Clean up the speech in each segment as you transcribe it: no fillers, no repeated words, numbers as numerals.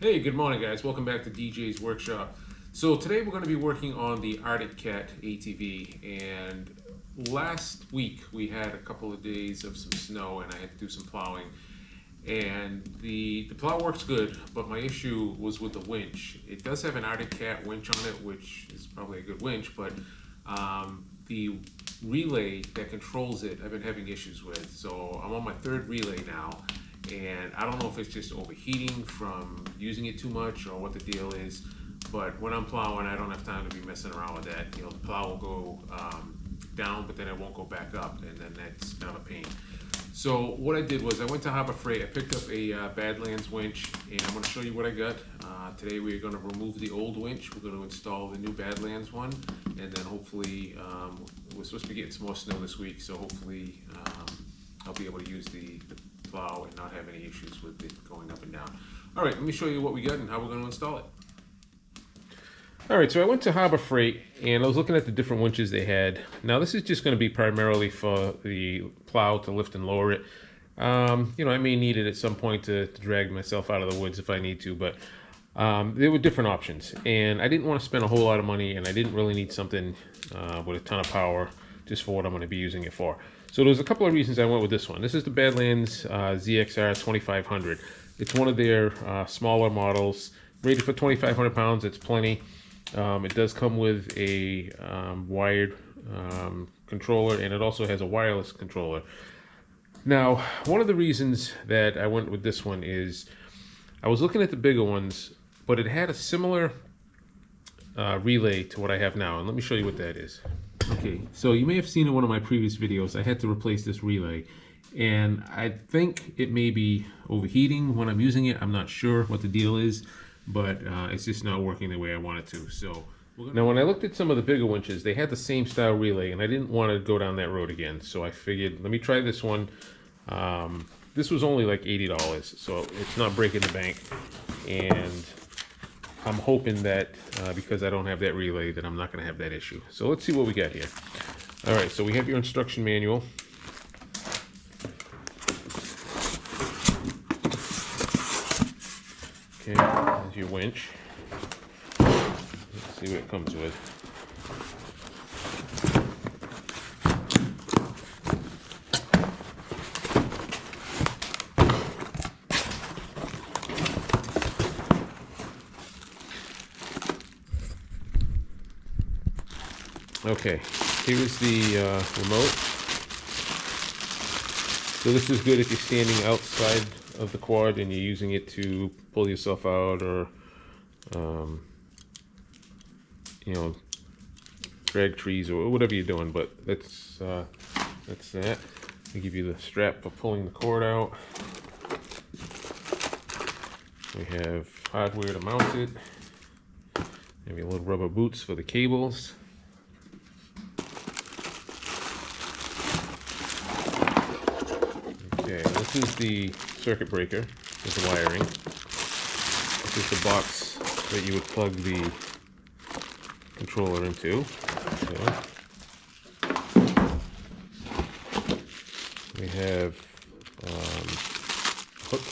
Hey, good morning guys. Welcome back to DJ's Workshop. So today we're going to be working on the Arcticcat ATV, and last week we had a couple of days of some snow and I had to do some plowing, and the plow works good, but my issue was with the winch. It does have an Arcticcat winch on it, which is probably a good winch, but the relay that controls it I've been having issues with. So I'm on my third relay now, and I don't know if it's just overheating from using it too much or what the deal is, but when I'm plowing I don't have time to be messing around with that. You know, the plow will go down, but then it won't go back up, and then that's kind of a pain. So what I did was I went to Harbor Freight, I picked up a Badlands winch, and I'm going to show you what I got. Today we're going to remove the old winch, we're going to install the new Badlands one, and then hopefully, we're supposed to be getting some more snow this week, so hopefully I'll be able to use the plow and not have any issues with it going up and down. Alright, let me show you what we got and how we're going to install it. Alright, so I went to Harbor Freight and I was looking at the different winches they had. Now this is just going to be primarily for the plow to lift and lower it. You know, I may need it at some point to drag myself out of the woods if I need to, but there were different options, and I didn't want to spend a whole lot of money, and I didn't really need something with a ton of power just for what I'm going to be using it for. So there's a couple of reasons I went with this one. This is the Badlands ZXR 2500. It's one of their smaller models, rated for 2,500 pounds. It's plenty. It does come with a wired controller, and it also has a wireless controller. Now, one of the reasons that I went with this one is I was looking at the bigger ones, but it had a similar relay to what I have now, and let me show you what that is. Okay, so you may have seen in one of my previous videos I had to replace this relay, and I think it may be overheating when I'm using it. I'm not sure what the deal is, but it's just not working the way I want it to. So now when I looked at some of the bigger winches, they had the same style relay, and I didn't want to go down that road again, so I figured let me try this one. This was only like $80, so it's not breaking the bank, and I'm hoping that because I don't have that relay that I'm not going to have that issue. So let's see what we got here. Alright, so we have your instruction manual. Okay, there's your winch. Let's see what it comes with. Okay, here is the remote. So this is good if you're standing outside of the quad and you're using it to pull yourself out, or you know, drag trees or whatever you're doing. But that's that. They give you the strap for pulling the cord out. We have hardware to mount it. Maybe little rubber boots for the cables. Okay, this is the circuit breaker with the wiring. This is the box that you would plug the controller into. So we have hook.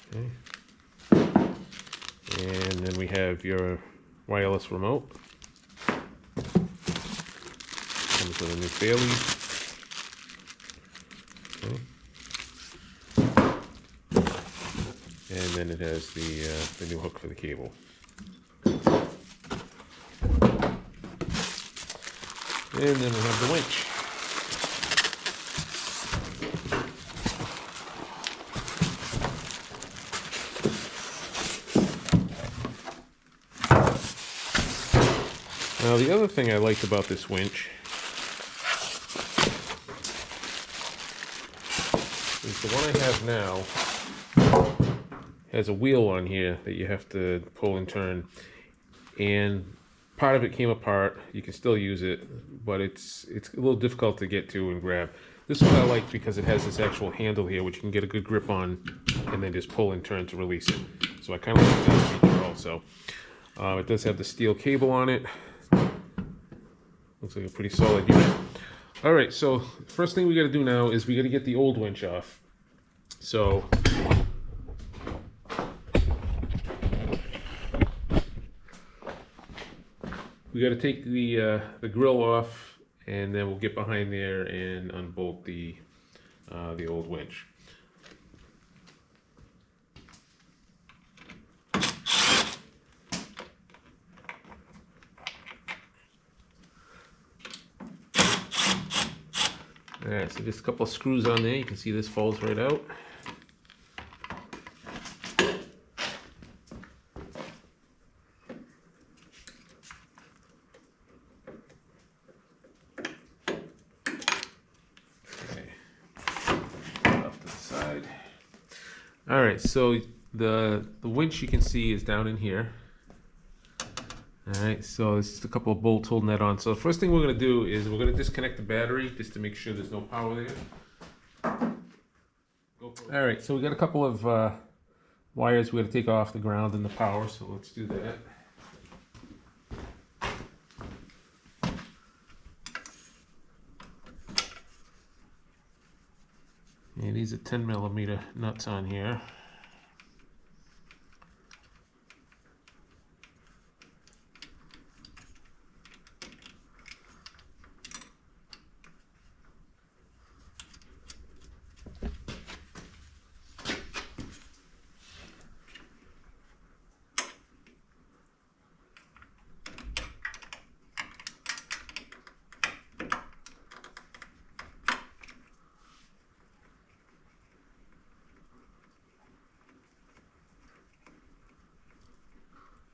Okay. And then we have your wireless remote. Comes with a new fairlead. Okay. And then it has the new hook for the cable. And then we have the winch. Now the other thing I liked about this winch is the one I have now has a wheel on here that you have to pull and turn, and part of it came apart. You can still use it, but it's a little difficult to get to and grab. This one I like because it has this actual handle here which you can get a good grip on and then just pull and turn to release it. So I kind of like that feature also. It does have the steel cable on it. Looks like a pretty solid unit. Alright, so first thing we got to do now is we got to get the old winch off. So We got to take the grill off, and then we'll get behind there and unbolt the old winch. Alright, so just a couple of screws on there. You can see this falls right out. All right, so the winch you can see is down in here. All right, so it's just a couple of bolts holding that on. So the first thing we're going to do is we're going to disconnect the battery just to make sure there's no power there. All right, so we got a couple of wires we got to take off the ground and the power, so let's do that. And these are 10mm nuts on here.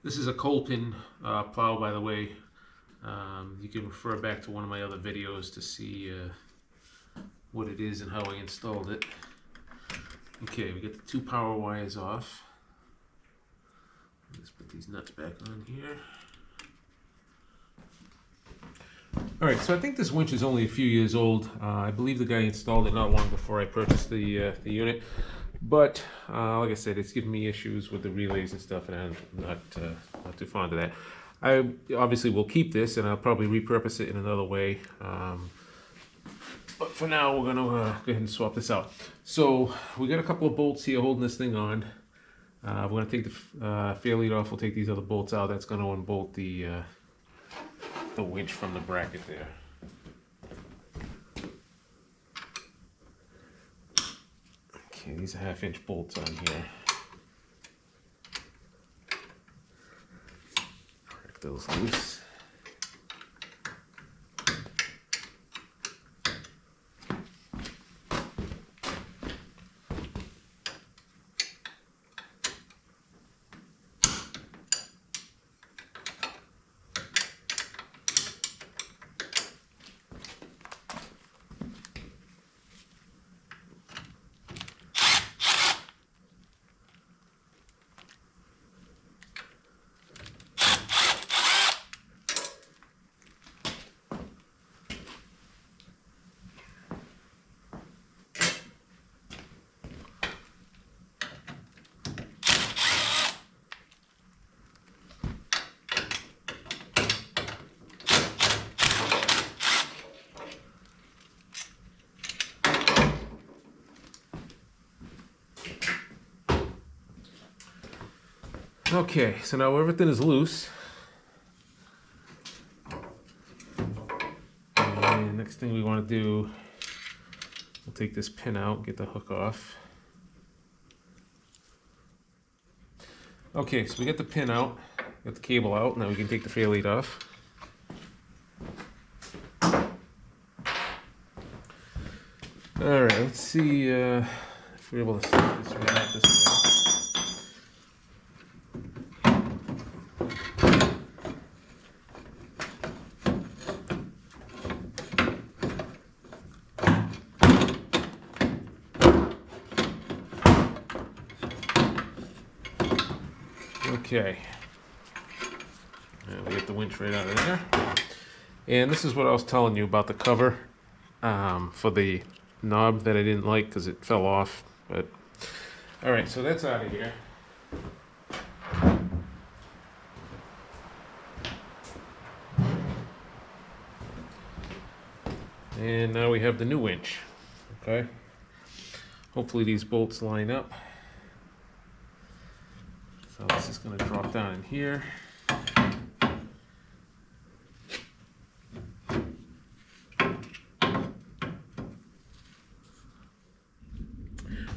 This is a coal pin plow, by the way. You can refer back to one of my other videos to see what it is and how I installed it. Okay, we get the two power wires off. Let's put these nuts back on here. Alright, so I think this winch is only a few years old. I believe the guy installed it not long before I purchased the unit. But like I said, it's giving me issues with the relays and stuff, and I'm not too fond of that. I obviously will keep this, and I'll probably repurpose it in another way. But for now, we're going to go ahead and swap this out. So we got a couple of bolts here holding this thing on. We're going to take the fair lead off. We'll take these other bolts out. That's going to unbolt the winch from the bracket there. Okay, these are 1/2-inch bolts on here. Break those loose. Okay, so now everything is loose. And next thing we want to do, we'll take this pin out, get the hook off. Okay, so we get the pin out, got the cable out, now we can take the fair lead off. Alright, let's see if we're able to start this right out this way. Okay, and we get the winch right out of there. And this is what I was telling you about the cover for the knob that I didn't like because it fell off. But all right, so that's out of here. And now we have the new winch. Okay, hopefully these bolts line up. So this is going to drop down in here.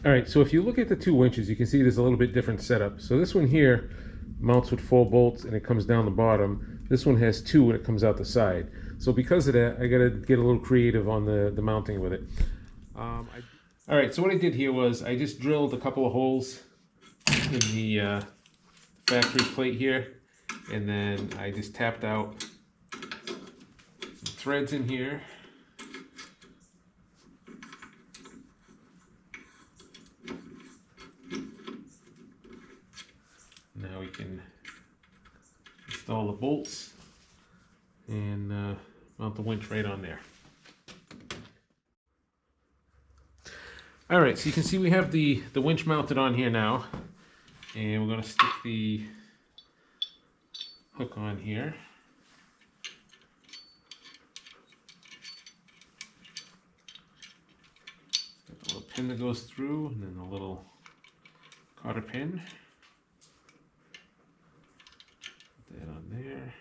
All right, so if you look at the two winches, you can see there's a little bit different setup. So this one here mounts with 4 bolts and it comes down the bottom. This one has 2 and it comes out the side. So because of that, I gotta get a little creative on the mounting with it. All right, so what I did here was I just drilled a couple of holes in the factory plate here, and then I just tapped out some threads in here. Now we can install the bolts and mount the winch right on there. All right, so you can see we have the winch mounted on here now, and we're going to stick the hook on here. Got the little pin that goes through, and then the little cotter pin. Put that on there.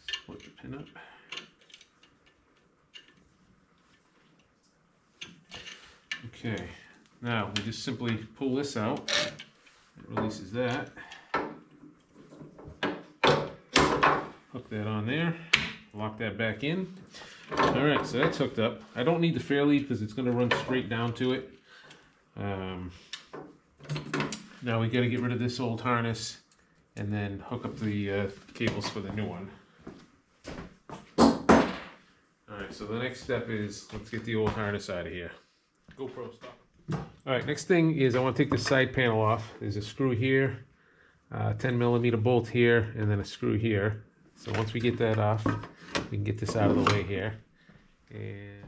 Split the pin up. Okay, now we just simply pull this out. It releases that. Hook that on there. Lock that back in. All right, so that's hooked up. I don't need the fairlead because it's going to run straight down to it. Now we got to get rid of this old harness and then hook up the cables for the new one. All right, so the next step is let's get the old harness out of here. GoPro stop. All right, next thing is I want to take the side panel off. There's a screw here, 10mm bolt here, and then a screw here. So once we get that off, we can get this out of the way here. And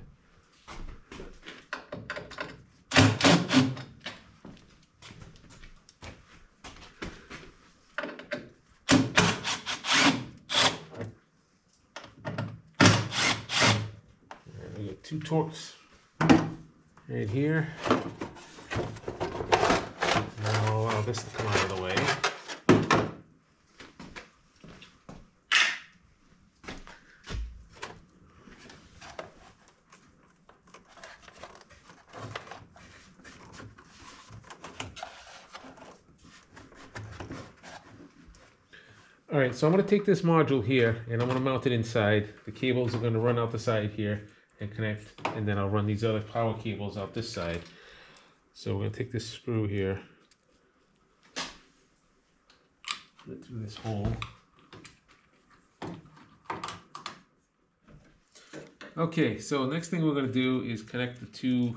we got 2 Torx right here. Now I'll allow this to come out of the way. All right, so I'm going to take this module here and I'm going to mount it inside. The cables are going to run out the side here and connect, and then I'll run these other power cables out this side. So we're going to take this screw here, put it through this hole. Okay, so next thing we're going to do is connect the 2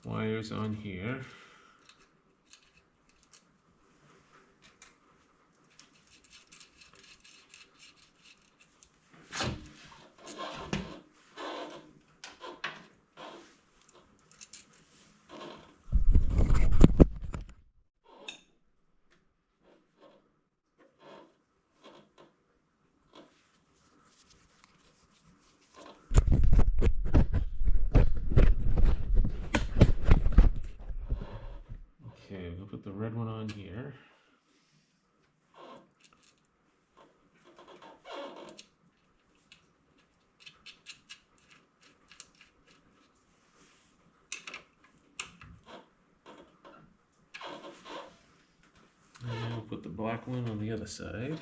wires on here. Okay, we'll put the red one on here. And we'll put the black one on the other side.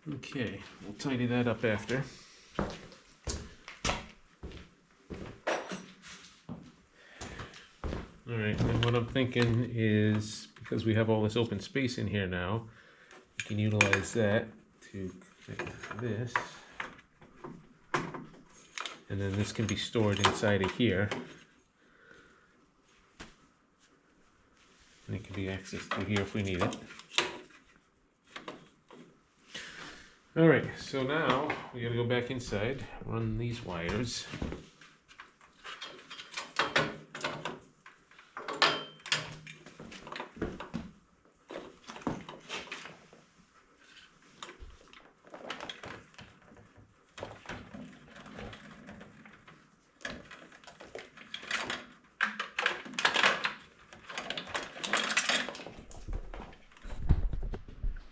Okay, we'll tidy that up after. All right, and what I'm thinking is, because we have all this open space in here now, we can utilize that to connect this. And then this can be stored inside of here. And it can be accessed through here if we need it. All right, so now we gotta go back inside, run these wires.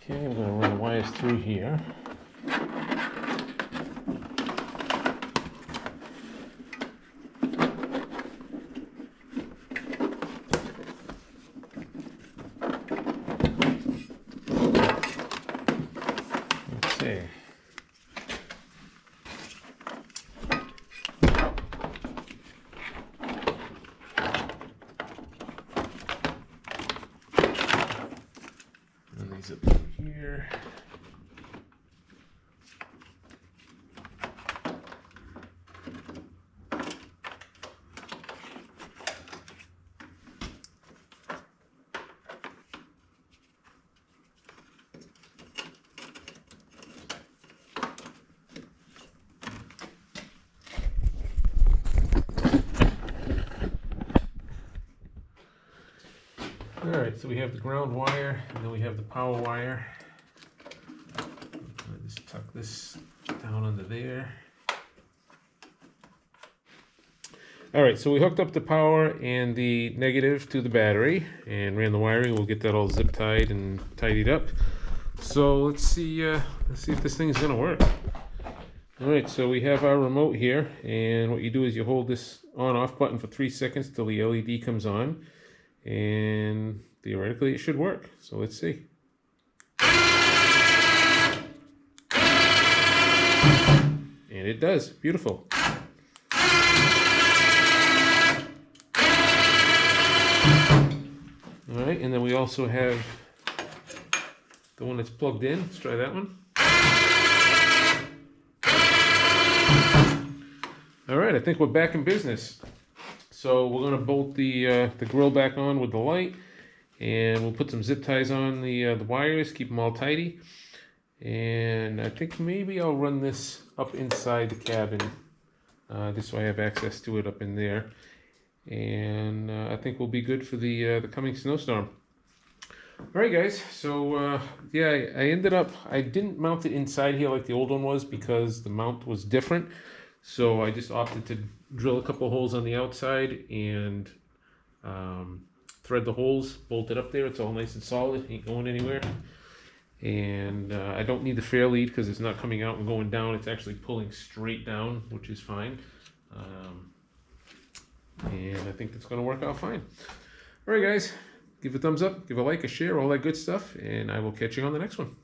Okay, we're gonna run the wires through here. Let's see. Run these up through here. All right, so we have the ground wire, and then we have the power wire. I'll just tuck this down under there. All right, so we hooked up the power and the negative to the battery and ran the wiring. We'll get that all zip tied and tidied up. So let's see if this thing's gonna work. All right, so we have our remote here, and what you do is you hold this on-off button for 3 seconds till the LED comes on, and theoretically it should work. So let's see. And it does. Beautiful. All right, and then we also have the one that's plugged in. Let's try that one. All right, I think we're back in business. So we're gonna bolt the grill back on with the light, and we'll put some zip ties on the wires, keep them all tidy. And I think maybe I'll run this up inside the cabin, just so I have access to it up in there. And I think we'll be good for the coming snowstorm. All right, guys. So yeah, I didn't mount it inside here like the old one was because the mount was different. So I just opted to drill a couple holes on the outside and thread the holes, bolt it up there. It's all nice and solid, ain't going anywhere. And I don't need the fair lead because it's not coming out and going down. It's actually pulling straight down, which is fine. And I think that's going to work out fine. All right, guys, give a thumbs up, give a like, a share, all that good stuff, and I will catch you on the next one.